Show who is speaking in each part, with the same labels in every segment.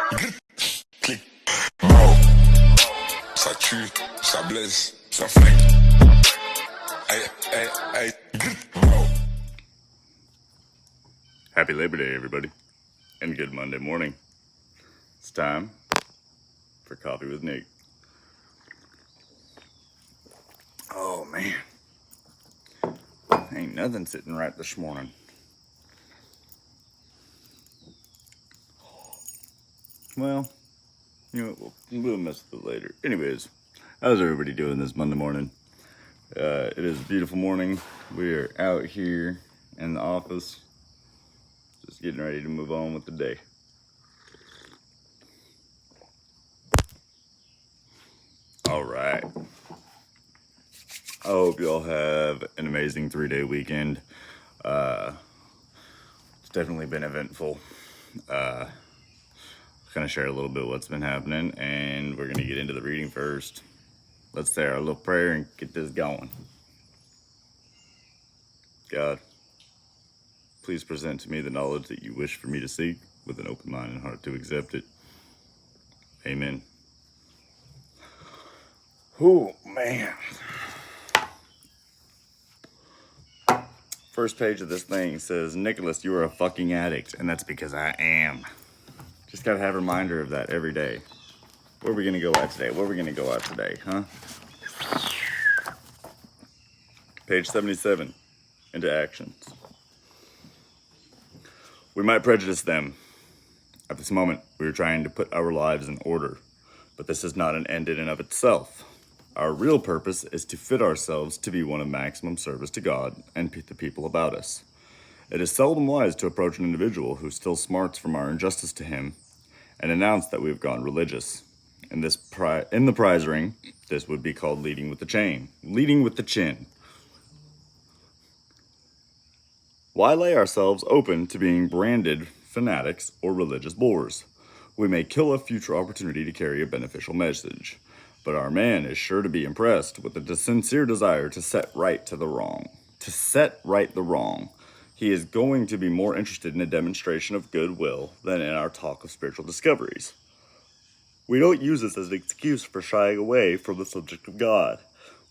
Speaker 1: Clic. Mao. Ça tue, ça blesse, ça flingue. Hey, hey, hey. Mao.
Speaker 2: Happy Labor Day, everybody, and good Monday morning. It's time for Coffee with Nate. Oh, man. Ain't nothing sitting right this morning. Well, you know, we'll mess with it later. Anyways, how's everybody doing this Monday morning? It is a beautiful morning. We are out here in the office, just getting ready to move on with the day. All right. I hope you all have an amazing 3-day weekend. It's definitely been eventful. Kind of share a little bit of what's been happening, and we're going to get into the reading first. Let's say our little prayer and get this going. God, please present to me the knowledge that you wish for me to seek with an open mind and heart to accept it. Amen. Oh, man. First page of this thing says, Nicholas, you are a fucking addict, and that's because I am. Just gotta have a reminder of that every day. Where are we gonna go at today? Where are we gonna go at today, huh? Page 77, into actions. We might prejudice them. At this moment, we are trying to put our lives in order, but this is not an end in and of itself. Our real purpose is to fit ourselves to be one of maximum service to God and the people about us. It is seldom wise to approach an individual who still smarts from our injustice to him and announce that we have gone religious. In the prize ring, this would be called leading with the chain, leading with the chin. Why lay ourselves open to being branded fanatics or religious bores? We may kill a future opportunity to carry a beneficial message, but our man is sure to be impressed with the sincere desire to set right the wrong. He is going to be more interested in a demonstration of goodwill than in our talk of spiritual discoveries. We don't use this as an excuse for shying away from the subject of God.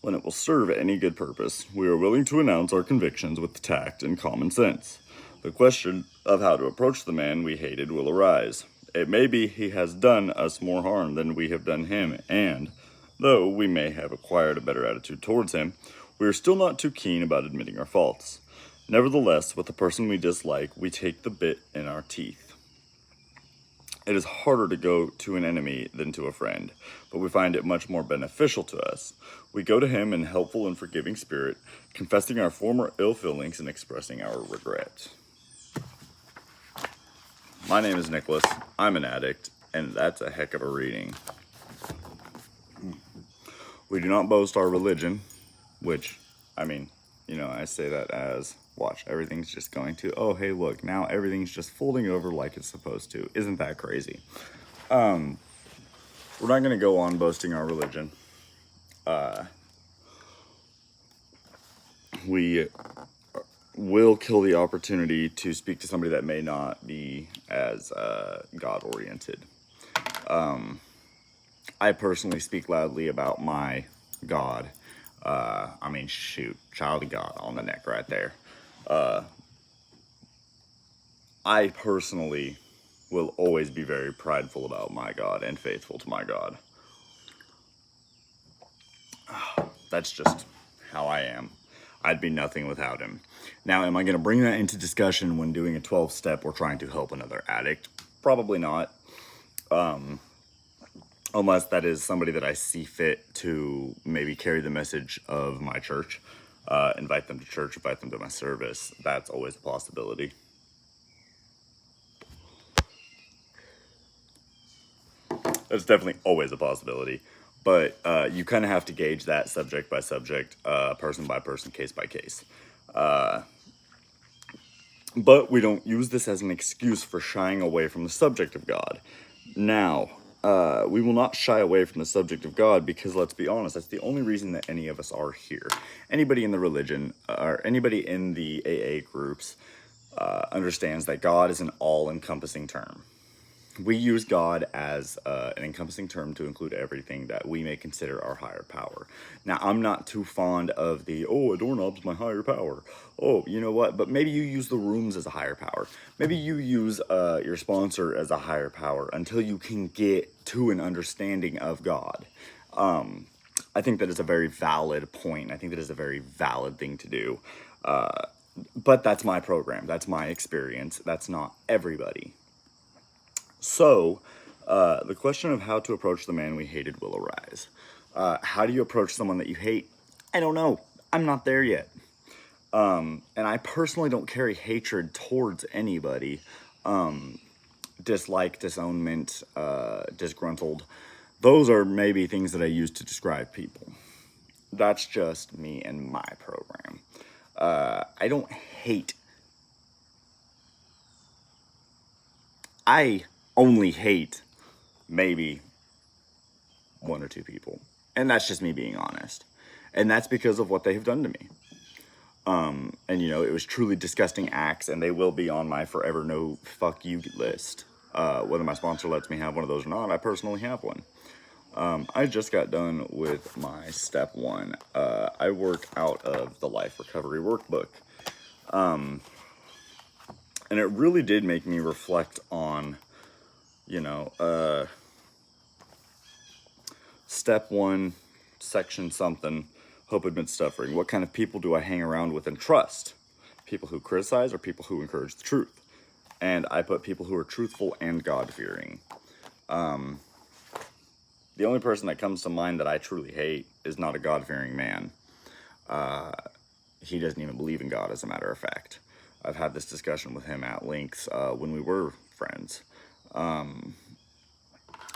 Speaker 2: When it will serve any good purpose, we are willing to announce our convictions with tact and common sense. The question of how to approach the man we hated will arise. It may be he has done us more harm than we have done him, and, though we may have acquired a better attitude towards him, we are still not too keen about admitting our faults. Nevertheless, with the person we dislike, we take the bit in our teeth. It is harder to go to an enemy than to a friend, but we find it much more beneficial to us. We go to him in helpful and forgiving spirit, confessing our former ill feelings and expressing our regret. My name is Nicholas, I'm an addict, and that's a heck of a reading. We do not boast our religion, which, I say that as, watch, everything's just going to, oh, hey, look, now everything's just folding over like it's supposed to. Isn't that crazy? We're not going to go on boasting our religion. We will kill the opportunity to speak to somebody that may not be as God-oriented. I personally speak loudly about my God. Child of God on the neck right there. I personally will always be very prideful about my God and faithful to my God. That's just how I am. I'd be nothing without him. Now, am I going to bring that into discussion when doing a 12-step or trying to help another addict? Probably not. Unless that is somebody that I see fit to maybe carry the message of my church, invite them to church, invite them to my service. That's always a possibility. That's definitely always a possibility. But you kind of have to gauge that subject by subject, person by person, case by case. But we don't use this as an excuse for shying away from the subject of God. Now, we will not shy away from the subject of God because, let's be honest, that's the only reason that any of us are here. Anybody in the religion or anybody in the AA groups understands that God is an all-encompassing term. we use God as an encompassing term to include everything that we may consider our higher power. Now, I'm not too fond of the, oh, a doorknob's my higher power. Oh, you know what? But maybe you use the rooms as a higher power. Maybe you use your sponsor as a higher power until you can get to an understanding of God. I think that is a very valid point. I think that is a very valid thing to do. But that's my program. That's my experience. That's not everybody. So, the question of how to approach the man we hated will arise. How do you approach someone that you hate? I don't know. I'm not there yet. And I personally don't carry hatred towards anybody. Dislike, disownment, disgruntled. Those are maybe things that I use to describe people. That's just me and my program. I don't hate. I only hate maybe one or two people. And that's just me being honest. And that's because of what they have done to me. And you know, it was truly disgusting acts, and they will be on my forever no fuck you list. Whether my sponsor lets me have one of those or not, I personally have one. I just got done with my step one. I work out of the Life Recovery Workbook. And it really did make me reflect on, you know, step one, section something, hope admits suffering. What kind of people do I hang around with and trust? People who criticize or people who encourage the truth? And I put people who are truthful and God-fearing. The only person that comes to mind that I truly hate is not a God-fearing man. He doesn't even believe in God, as a matter of fact. I've had this discussion with him at length when we were friends. I'm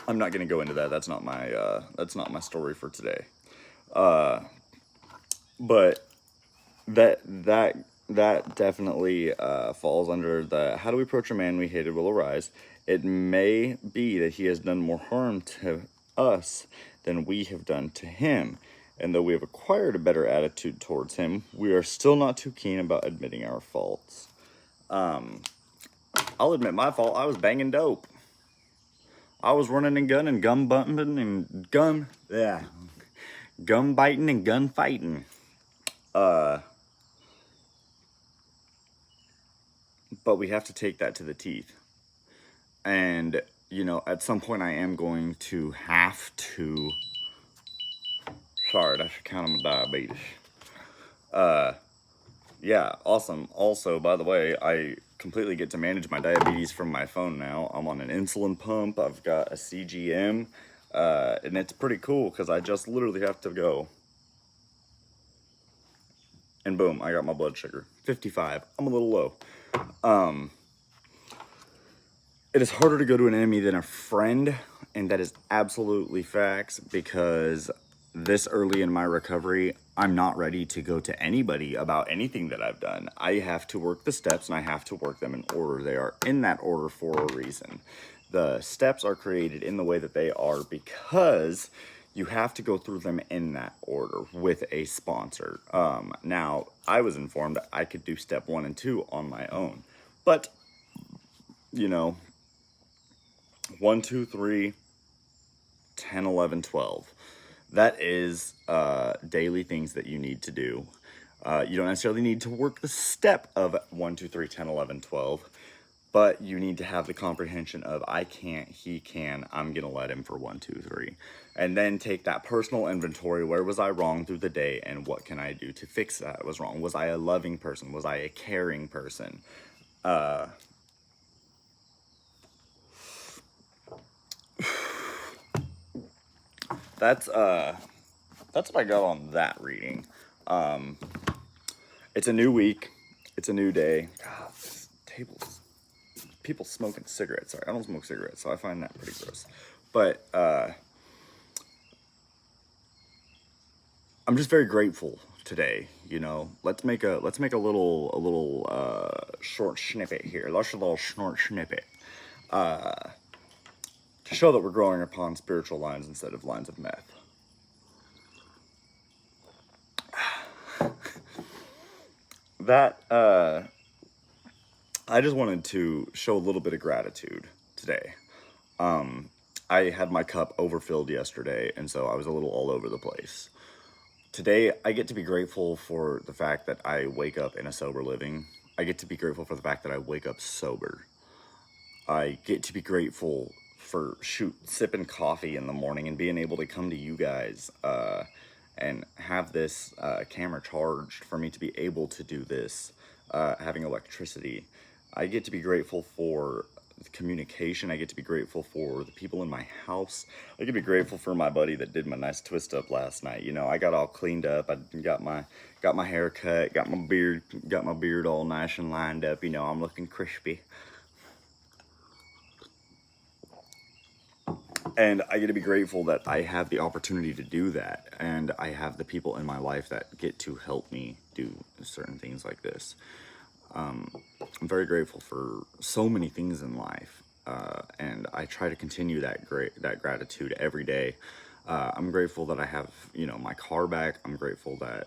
Speaker 2: not going to go into that. That's not my story for today. But that definitely falls under the how do we approach a man we hated will arise. It may be that he has done more harm to us than we have done to him. And though we have acquired a better attitude towards him, we are still not too keen about admitting our faults. I'll admit my fault. I was banging dope. I was running and gunning, gum bumping and gum biting and gun fighting. But we have to take that to the teeth. And, you know, at some point I am going to have to... Sorry, that should count on my diabetes. Yeah, awesome. Also, by the way, I completely get to manage my diabetes from my phone now. I'm on an insulin pump. I've got a CGM. And it's pretty cool because I just literally have to go. And boom, I got my blood sugar. 55. I'm a little low. It is harder to go to an enemy than a friend, and that is absolutely facts, because this early in my recovery, I'm not ready to go to anybody about anything that I've done. I have to work the steps, and I have to work them in order. They are in that order for a reason. The steps are created in the way that they are because you have to go through them in that order with a sponsor. Now, I was informed I could do step 1 and 2 on my own, but, you know, 1, 2, 3, 10, 11, 12. That is daily things that you need to do. You don't necessarily need to work the step of 1, 2, 3, 10, 11, 12, but you need to have the comprehension of I can't, he can, I'm going to let him for 1, 2, 3. And then take that personal inventory. Where was I wrong through the day, and what can I do to fix that I was wrong? Was I a loving person? Was I a caring person? That's what I got on that reading. It's a new week. It's a new day. God, this table's people smoking cigarettes. Sorry, I don't smoke cigarettes, so I find that pretty gross. But I'm just very grateful today. You know, let's make a little short snippet here. Let's do a little short snippet to show that we're growing upon spiritual lines instead of lines of meth. That I just wanted to show a little bit of gratitude today. I had my cup overfilled yesterday, and so I was a little all over the place. Today, I get to be grateful for the fact that I wake up in a sober living. I get to be grateful for the fact that I wake up sober. I get to be grateful for sipping coffee in the morning and being able to come to you guys and have this camera charged for me to be able to do this, having electricity. I get to be grateful for communication. I get to be grateful for the people in my house. I get to be grateful for my buddy that did my nice twist up last night. You know, I got all cleaned up. I got my hair cut, got my beard all nice and lined up. You know, I'm looking crispy. And I get to be grateful that I have the opportunity to do that, and I have the people in my life that get to help me do certain things like this. I'm very grateful for so many things in life, and I try to continue that gratitude every day. I'm grateful that I have, you know, my car back. I'm grateful that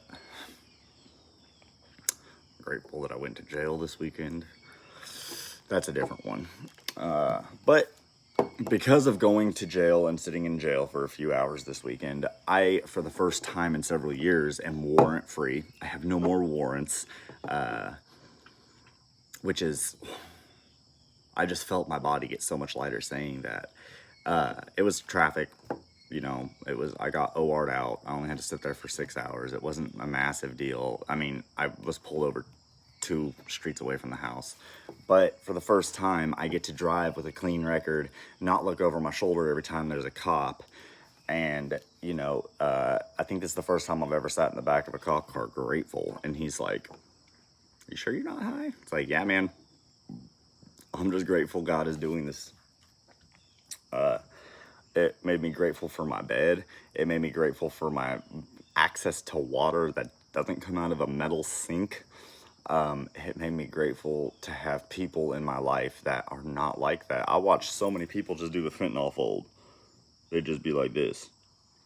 Speaker 2: I went to jail this weekend. That's a different one. But because of going to jail and sitting in jail for a few hours this weekend, I, for the first time in several years, am warrant free. I have no more warrants, which is, I just felt my body get so much lighter saying that. It was traffic, you know, I got OR'd out. I only had to sit there for 6 hours. It wasn't a massive deal. I mean, I was pulled over 2 streets away from the house. But for the first time, I get to drive with a clean record, not look over my shoulder every time there's a cop. And, you know, I think this is the first time I've ever sat in the back of a cop car grateful. And he's like, "You sure you're not high?" It's like, "Yeah, man. I'm just grateful God is doing this." It made me grateful for my bed. It made me grateful for my access to water that doesn't come out of a metal sink. It made me grateful to have people in my life that are not like that. I watch so many people just do the fentanyl fold. They'd just be like this.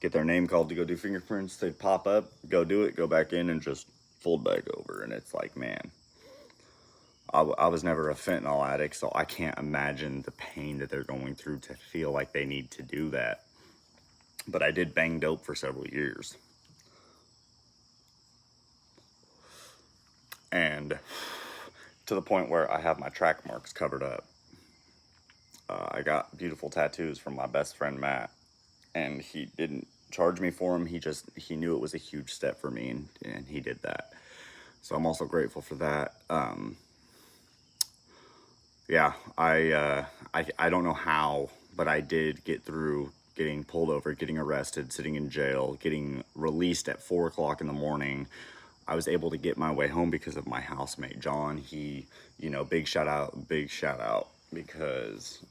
Speaker 2: Get their name called to go do fingerprints. They'd pop up, go do it, go back in, and just fold back over. And it's like, man, I was never a fentanyl addict, so I can't imagine the pain that they're going through to feel like they need to do that. But I did bang dope for several years. And to the point where I have my track marks covered up. I got beautiful tattoos from my best friend Matt, and he didn't charge me for them. He knew it was a huge step for me, and he did that. So I'm also grateful for that. Yeah, I don't know how, but I did get through getting pulled over, getting arrested, sitting in jail, getting released at 4 o'clock in the morning. I was able to get my way home because of my housemate, John. He, you know, big shout out, because,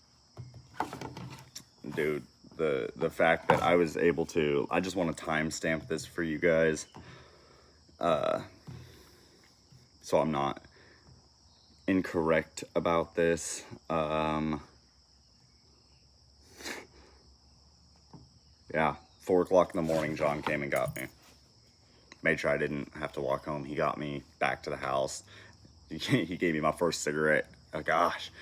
Speaker 2: dude, the fact that I was able to, I just want to timestamp this for you guys, so I'm not incorrect about this. Yeah, 4 o'clock in the morning, John came and got me. Made sure I didn't have to walk home. He got me back to the house. He gave me my first cigarette. Oh, gosh,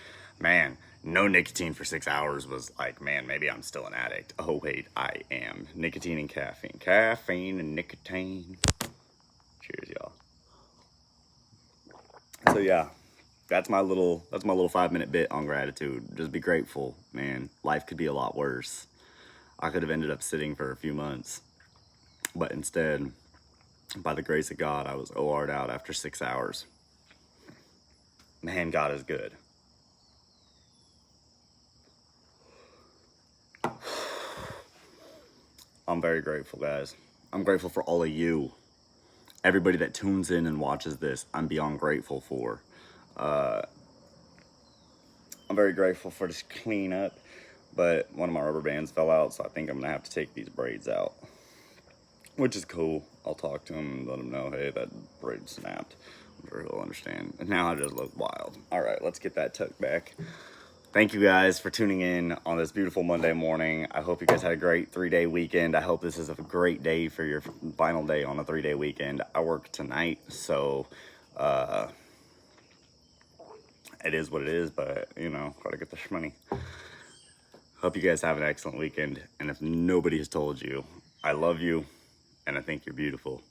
Speaker 2: man, no nicotine for 6 hours was like, man, maybe I'm still an addict. Oh, wait, I am. Nicotine and caffeine. Caffeine and nicotine. Cheers, y'all. So, yeah, that's my little 5-minute bit on gratitude. Just be grateful, man. Life could be a lot worse. I could have ended up sitting for a few months. But instead, by the grace of God, I was OR'd out after 6 hours. Man, God is good. I'm very grateful, guys. I'm grateful for all of you. Everybody that tunes in and watches this, I'm beyond grateful for. I'm very grateful for this cleanup, but one of my rubber bands fell out, so I think I'm going to have to take these braids out, which is cool. I'll talk to him and let him know, hey, that braid snapped. I'm sure he'll understand. And now I just look wild. All right, let's get that tucked back. Thank you guys for tuning in on this beautiful Monday morning. I hope you guys had a great 3-day weekend. I hope this is a great day for your final day on a 3-day weekend. I work tonight, so it is what it is, but, you know, gotta get the money. Hope you guys have an excellent weekend. And if nobody has told you, I love you and I think you're beautiful.